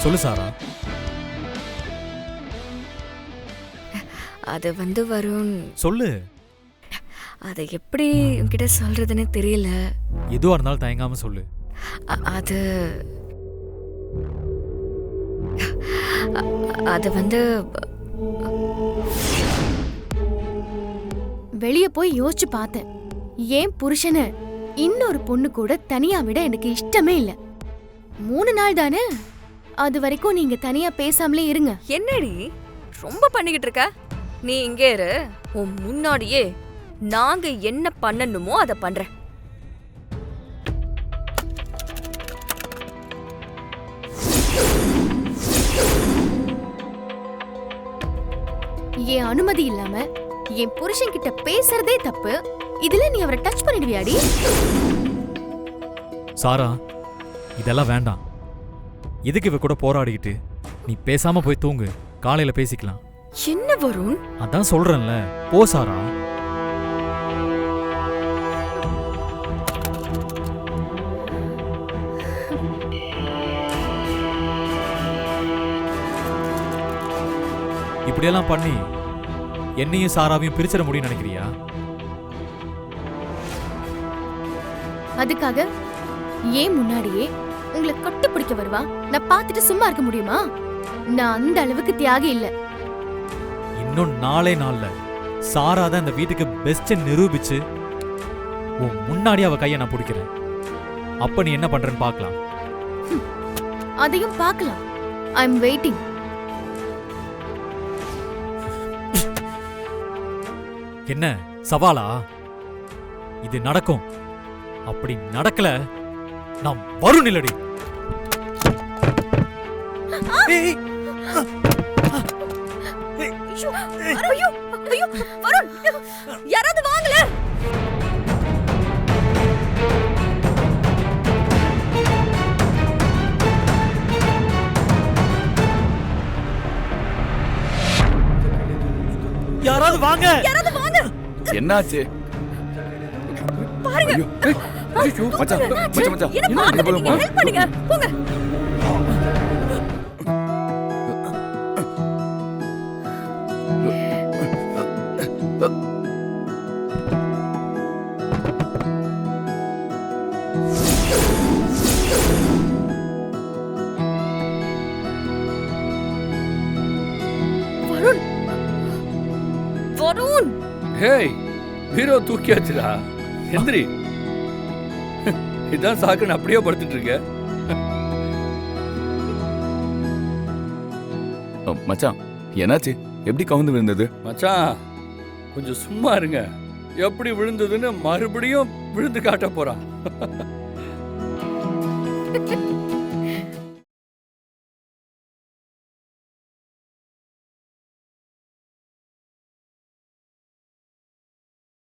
சொல்லு சாரா. அது வருண், சொல்லு. அதை எப்படி உன்கிட்ட சொல்றதுன்னு தெரியல. எதுவா இருந்தாலும் தயங்காம சொல்லு. அது அது வெளிய போய் யோசிச்சு பார்த்தேன். ஏன் புருஷனை இன்னொரு பொண்ணு கூட தனியா விட எனக்கு இஷ்டமே இல்ல. 3 நாள் தானே, அது வரைக்கும் நீங்க தனியா பேசாமலே இருங்க. என்னடி ரொம்ப பண்ணிக்கிட்டு இருக்க? நீ இங்கே இரு, உன் முன்னாடியே நாங்க என்ன பண்ணணுமோ அதை பண்றேன். என் அனுமதி இல்லாம என் புருஷன் கிட்ட பேசுறதே தப்பு. இதுல நீ அவரை டச் பண்ணிடுவியாடி? சாரா, இதெல்லாம் வேண்டாம். எதுக்கு இவ கூட போராடிக்கிட்டு? நீ பேசாம போய் தூங்கு, காலையில பேசிக்கலாம். என்ன வருண்? அதான் சொல்றேன்ல, போ சாரா. இப்படியெல்லாம் பண்ணி என்னையும் சாராவையும் பிரிச்சிட முடியும்னு நினைக்கிறியா? அதுக்காக ஏன் முன்னாடியே உங்களை கட்டுப்பிடிக்க வருவா? நான் பார்த்துட்டு சும்மா இருக்க முடியுமா? நான் அந்த அளவுக்கு தியாகி இல்ல. இன்னும் நாளே நாள்ல சாரா தான் இந்த வீட்டுக்கு பெஸ்ட் நிரூபிச்சு உன் முன்னாடி அவ கையை நான் பிடிக்கிறேன். அப்ப நீ என்ன பண்றேன்னு பார்க்கலாம். அதையும் பார்க்கலாம். I am waiting. என்ன சவாலா? இது நடக்கும். அப்படி நடக்கல, நான் வருண் இல்லடி. யாராவது வாங்கல. யாராவது வாங்க. என்னாச்சு? பாருங்க. ஐயோ, மச்சான், மச்சான். என்ன பண்ணுங்க? ஹெல்ப் பண்ணுங்க. போங்க. வருண். வருண். ஹேய், ஹீரோ தூக்கியாச்சுடா. எந்திரி. இதான் சாக்குன்னு அப்படியே படுத்துட்டு இருக்க. மச்சான், என்னாச்சு? எப்படி கவுந்து விழுந்தது? மச்சான், கொஞ்சம் சும்மா இருங்க. எப்படி விழுந்ததுன்னு மறுபடியும் விழுந்து காட்ட போறான்.